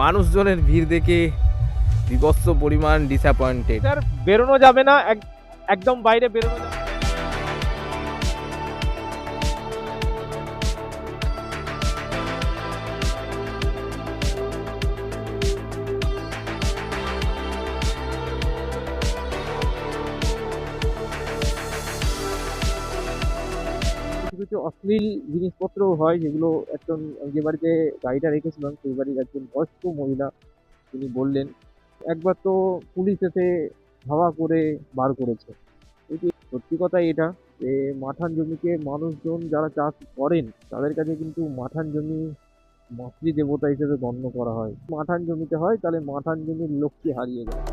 মানুষজনের ভিড় দেখে বিভৎস পরিমাণ ডিসঅ্যাপয়েন্টেড। স্যার বেরোনো যাবে না, একদম বাইরে বেরোনো যাবে না। কিছু অশ্লীল জিনিসপত্র হয় যেগুলো একজন যে বাড়িতে গাড়িটা রেখেছিলাম সেই বাড়ির একজন বয়স্ক মহিলা তিনি বললেন। একবার তো পুলিশ এসে ধাওয়া করে বার করেছে। এটি সত্যি কথা এটা যে মাঠান জমিকে মানুষজন যারা চাষ করেন তাদের কাছে কিন্তু মাঠান জমি মাতৃ দেবতা হিসেবে গণ্য করা হয়। মাঠান জমিতে হয় তাহলে মাঠান জমির লক্ষ্মী হারিয়ে যায়।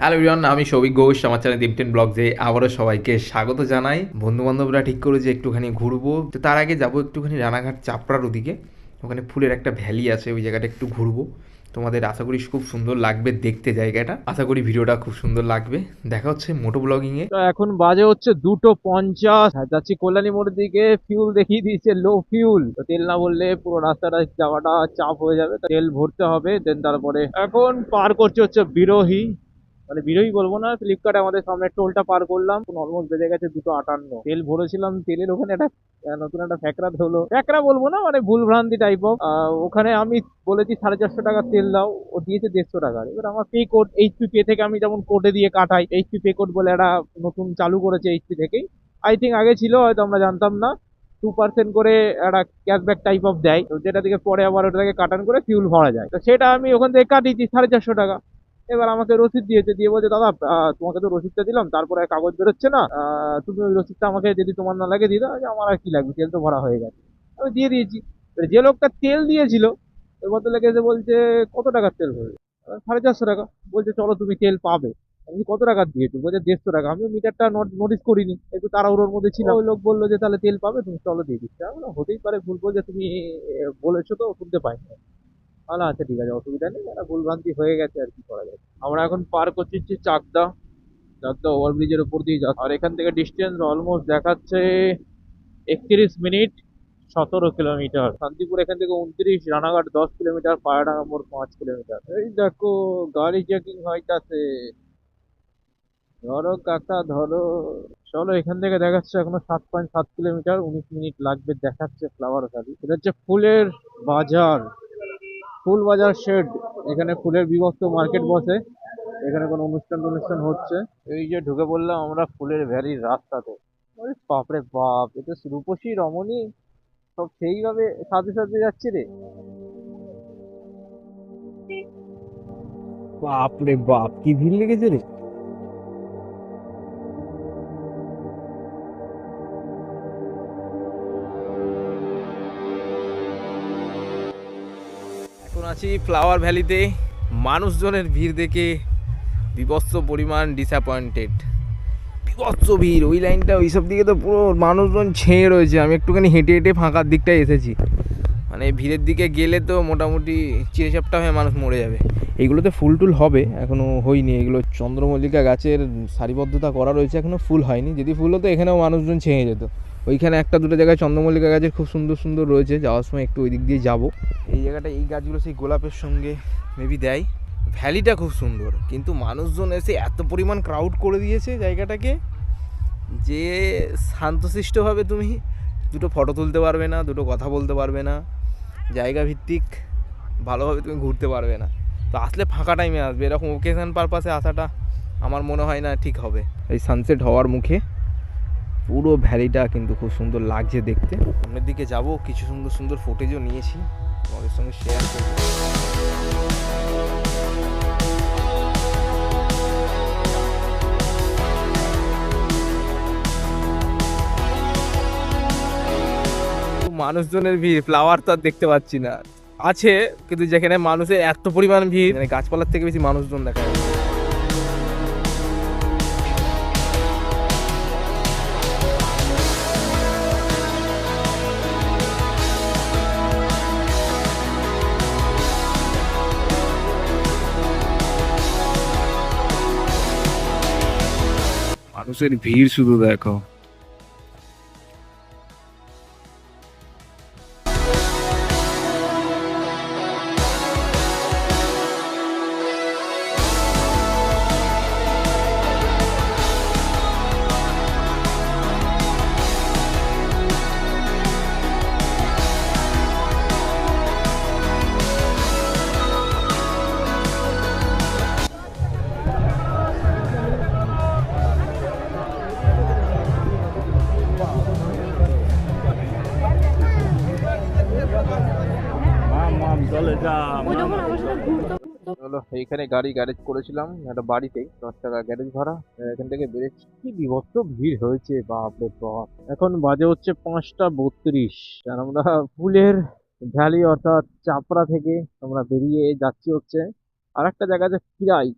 হ্যালো এভরিওয়ান, আমি সৌভিক ঘোষ, আমার চ্যানেল ডিম10 ব্লগসে আবারও সবাইকে স্বাগত জানাই। বন্ধু বান্ধবরা ঠিক করে যে একটুখানি ঘুরবো, তো তার আগে যাবো একটুখানি রানাঘাট চাপড়ার ওদিকে। ওখানে ফুলের একটা ভ্যালি আছে, ওই জায়গাটা একটু ঘুরবো। তোমাদের আশা করি খুব সুন্দর লাগবে দেখতে জায়গাটা, আশা করি ভিডিওটা খুব সুন্দর লাগবে। দেখা হচ্ছে মোটো ব্লগিংয়ে। তো এখন বাজে হচ্ছে 2:50, যাচ্ছি কল্যাণী মোড়ের দিকে। ফিউল দেখিয়ে দিয়েছে লো ফিউল, তো তেল না বললে পুরো রাস্তাটা যাওয়াটা চাপ হয়ে যাবে, তেল ভরতে হবে। দেন তারপরে এখন পার করছে হচ্ছে বিরোহী, মানে বিরোহী বলবো না, ফ্লিপকার্টে আমাদের সামনে টোলটা পার করলাম। অলমোস্ট বেজে গেছে 2:58। তেল ভরেছিলাম, তেলের ওখানে একটা নতুন একটা ফ্যাকরা হলো, ফ্যাকরা বলবো না মানে ভুল ভ্রান্তি টাইপ অফ। ওখানে আমি বলেছি 450 টাকা তেল দাও, ও দিয়েছে 150 টাকা। এবার আমার পে কোড এইচপি পে থেকে আমি যেমন কোডে দিয়ে কাটাই, এইচপি পে কোড বলে একটা নতুন চালু করেছে এইচপি থেকেই। আই থিঙ্ক আগে ছিল, হয়তো আমরা জানতাম না। 2% করে একটা ক্যাশব্যাক টাইপ অফ দেয়, তো যেটা থেকে পরে আবার ওটাকে কাটান করে ফিউল ভরা যায়। তো সেটা আমি ওখান থেকে কাটিয়েছি 450 টাকা। এবার আমাকে রসিদ দিয়েছে, দিয়ে বলছে দাদা তোমাকে তো রসিদটা দিলাম, তারপরে কাগজ বেরোচ্ছে না, তুমি ওই রসিদটা আমাকে যদি তোমার না লাগে দিয়ে দাও। আমার আর কি লাগবে, তেল তো ভরা হয়ে গেছে। আমি দিয়ে দিয়েছি। এবার যে লোকটা তেল দিয়েছিল ওই ভদ্রলোক এসে বলছে কত টাকার তেল ভরবে। 450 টাকা। বলছে চলো তুমি তেল পাবে। আমি কত টাকা দিয়েছি, বলছে 150 টাকা। আমি মিটারটা নোটিস করিনি, একটু তাড়াহুড়োর মধ্যে ছিল। ওই লোক বললো যে তাহলে তেল পাবে, তুমি চলো দিয়ে দিচ্ছি। আমি বললাম, হতেই পারে ভুল, বলছে তুমি বলেছো তো শুনতে পাইনি। তাহলে আচ্ছা ঠিক আছে, অসুবিধা নেই, একটা ভুলভ্রান্তি হয়ে গেছে, আর কি করা যায়। আমরা এখন পার করছি চাকদা। চাকদা ওভারব্রিজের উপর দিয়ে যাচ্ছে, আর এখান থেকে ডিস্টেন্স অলমোস্ট দেখাচ্ছে 31 মিনিট, 17 কিলোমিটার। শান্তিপুর এখান থেকে 29, রানাঘাট 10 কিলোমিটার, পায়রাডাঙ্গা মোড় 5 কিলোমিটার। এই দেখো গাড়ি চেকিং হইতাছে, ধরো কাকা ধরো। চলো, এখান থেকে দেখাচ্ছে এখনো 7.7 কিলোমিটার, 19 মিনিট লাগবে দেখাচ্ছে। ফ্লাওয়ার ভ্যালি, এটা হচ্ছে ফুলের বাজার, ফুল বাজার শেড। এখানে ফুলের বিভক্ত মার্কেট বসে, এখানে কোনো অনুষ্ঠান হচ্ছে। এই যে ঢুকে পড়লাম আমরা ফুলের ভ্যালির রাস্তাতে। ওরে বাপরে বাপ, এটা রূপসী রমণী সব সেইভাবে সাথে সাথে যাচ্ছে রে। বাপরে বাপ, কি ভিড় লেগেছে রে। এখন আছি ফ্লাওয়ার ভ্যালিতে। মানুষজনের ভিড় দেখে বিভৎস পরিমাণ ডিসঅ্যাপয়েন্টেড। বিভৎস ভিড়, ওই লাইনটা ওইসব দিকে তো পুরো মানুষজন ছেয়ে রয়েছে। আমি একটুখানি হেঁটে হেঁটে ফাঁকার দিকটায় এসেছি, মানে ভিড়ের দিকে গেলে তো মোটামুটি চিড়েচাপটা হয়ে মানুষ মরে যাবে। এইগুলোতে ফুল টুল হবে, এখনও হয়নি। এগুলো চন্দ্রমল্লিকা গাছের সারিবদ্ধতা করা রয়েছে, এখনও ফুল হয়নি। যদি ফুল হতো এখানেও মানুষজন ছেয়ে যেত। ওইখানে একটা দুটো জায়গায় চন্দ্রমল্লিকা গাছের খুব সুন্দর সুন্দর রয়েছে, যাওয়ার সময় একটু ওই দিক দিয়ে যাবো। এই জায়গাটা, এই গাছগুলো সেই গোলাপের সঙ্গে মেবি দেয়। ভ্যালিটা খুব সুন্দর, কিন্তু মানুষজন এসে এত পরিমাণ ক্রাউড করে দিয়েছে জায়গাটাকে যে শান্তশিষ্টভাবে তুমি দুটো ফটো তুলতে পারবে না, দুটো কথা বলতে পারবে না, জায়গা ভিত্তিক ভালোভাবে তুমি ঘুরতে পারবে না। তো আসলে ফাঁকা টাইমে আসবে, এরকম ওকেশন পারপাসে আসাটা আমার মনে হয় না ঠিক হবে। এই সানসেট হওয়ার মুখে পুরো ভ্যালিটা কিন্তু খুব সুন্দর লাগছে দেখতে। সামনের দিকে যাব, কিছু সুন্দর সুন্দর ফুটেজও নিয়েছি, তোমাদের সঙ্গে শেয়ার করব। মানুষজনের ভিড়, ফ্লাওয়ার তো আর দেখতে পাচ্ছি না। আছে, কিন্তু যেখানে মানুষের এত পরিমাণ ভিড়, মানে গাছপালার থেকে বেশি মানুষজন দেখা যাচ্ছে। মানুষের ভিড় শুধু দেখো। ও যখন আমার সাথে ঘুরতো হলো এইখানে গাড়ি গ্যারেজ করেছিলাম একটা বাড়িতেই, 10 টাকা গ্যারেজ ভাড়া। এখান থেকে বেরেছি, কি বিভৎস ভিড় হয়েছে, বাপরে বাপ। এখন বাজে হচ্ছে 5টা 32, আর আমরা ফুলের ভ্যালি অর্থাৎ চাপড়া থেকে আমরা বেরিয়ে যাচ্ছি হচ্ছে আর একটা জায়গাতে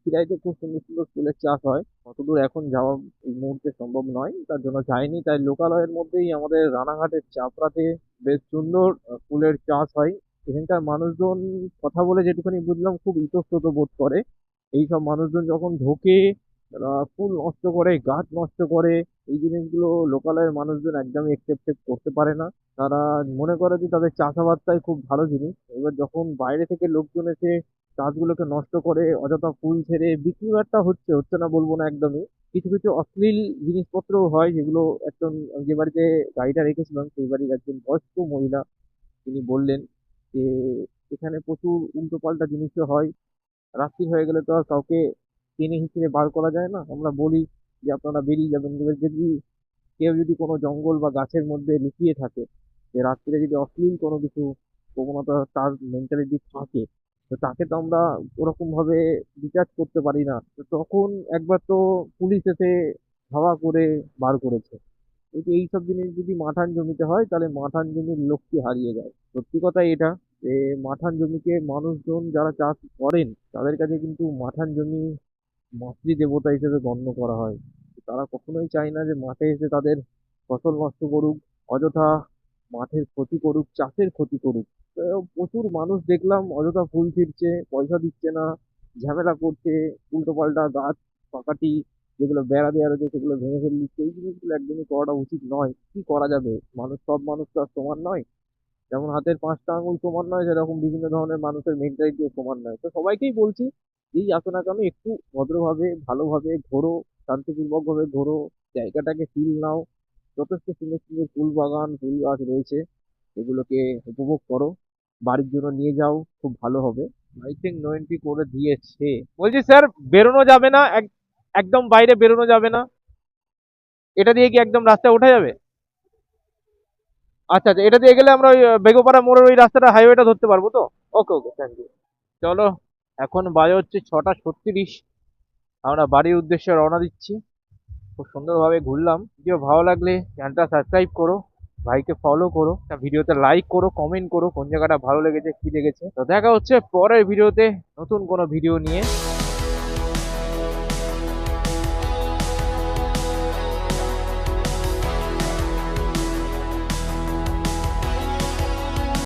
খিরাইতে খুব সুন্দর সুন্দর ফুলের চাষ হয়। অতদূর এখন যাওয়া এই মুহূর্তে সম্ভব নয়, তার জন্য যাইনি। তাই লোকালয়ের মধ্যেই আমাদের রানাঘাটের চাপড়াতে বেশ সুন্দর ফুলের চাষ হয়। এখানকার মানুষজন, কথা বলে যেটুখানি বুঝলাম, খুব ইতস্তত বোধ করে। এইসব মানুষজন যখন ঢোকে, তারা ফুল নষ্ট করে, গাছ নষ্ট করে, এই জিনিসগুলো লোকালয়ের মানুষজন একদমই একসেপ্ট করতে পারে না। তারা মনে করে যে তাদের চাষাবাদটাই খুব ভালো জিনিস। এবার যখন বাইরে থেকে লোকজন এসে গাছগুলোকে নষ্ট করে, অযথা ফুল ছেড়ে বিক্রি বাট্টা হচ্ছে না বলবো না একদমই, কিছু কিছু অশ্লীল জিনিসপত্র হয় যেগুলো একজন, যে বাড়িতে গাড়িটা রেখেছিলাম সেই বাড়ির একজন বয়স্ক মহিলা তিনি বললেন যে এখানে প্রচুর উল্টোপাল্টা জিনিসও হয়। রাত্রি হয়ে গেলে তো আর কাউকে টেনে হিঁচড়ে বার করা যায় না। আমরা বলি যে আপনারা বেরিয়ে যাবেন, এবার যদি কেউ যদি কোনো জঙ্গল বা গাছের মধ্যে লুকিয়ে থাকে, যে রাত্রে যদি অশ্লীল কোনো কিছু প্রবণতা তার মেন্টালিটি থাকে, তো তাকে তো আমরা ওরকম ভাবে ডিচার্জ করতে পারি না। তো তখন একবার তো পুলিশ এসে ধাওয়া করে বার করেছে। এই যে এইসব জিনিস যদি মাঠান জমিতে হয়, তাহলে মাঠান জমির লক্ষ্মী হারিয়ে যায়। সত্যি কথা এটা, যে মাঠান জমিকে মানুষজন যারা চাষ করেন তাদের কাছে কিন্তু মাঠান জমি মাতৃ দেবতা হিসেবে গণ্য করা হয়। তারা কখনোই চায় না যে মাঠে এসে তাদের ফসল নষ্ট করুক, অযথা মাঠের ক্ষতি করুক, চাষের ক্ষতি করুক। তো প্রচুর মানুষ দেখলাম অযথা ফুল ছিঁড়ছে, পয়সা দিচ্ছে না, ঝামেলা করছে, উল্টোপাল্টা গাছ পাকাটি যেগুলো বেড়া দেওয়া রয়েছে সেগুলো ভেঙে ফেলে দিচ্ছে। এই জিনিসগুলো একদমই করাটা উচিত নয়। কি করা যাবে, সব মানুষ তো আর সমান নয়। যেমন হাতের 5টা আঙুল সমান নয়, সেরকম বিভিন্ন ধরনের মানুষের মেন্টালিটিও সমান নয়। তো সবাইকেই বলছি, যেই আসো না কেন একটু ভদ্রভাবে ভালোভাবে ঘোরো, শান্তিপূর্বক ভাবে ঘোরো, জায়গাটাকে ফিল নাও। যথেষ্ট সুন্দর সুন্দর ফুল বাগান, ফুল গাছ রয়েছে, এগুলোকে উপভোগ করো, বাড়ির জন্য নিয়ে যাও, খুব ভালো হবে। আই থিঙ্ক নো এন্ট্রি করে দিয়েছে। বলছি স্যার, বেরোনো যাবে না, একদম বাইরে বেরোনো যাবে না। এটা দিয়ে কি একদম রাস্তায় ওঠা যাবে? আচ্ছা আচ্ছা, এটা দিয়ে গেলে আমরা ওই বেগোপাড়া মোড়ের ওই রাস্তাটা, হাইওয়েটা ধরতে পারবো তো? ওকে ওকে, থ্যাংক ইউ। চলো, এখন বাজে হচ্ছে 6টা 36, আমরা বাড়ির উদ্দেশ্যে রওনা দিচ্ছি। খুব সুন্দরভাবে ঘুরলাম। ভিডিও ভালো লাগলে চ্যানেলটা সাবস্ক্রাইব করো, ভাইকে ফলো করো, ভিডিওতে লাইক করো, কমেন্ট করো কোন জায়গাটা ভালো লেগেছে, কি লেগেছে। তো দেখা হচ্ছে পরের ভিডিওতে নতুন কোনো ভিডিও নিয়ে।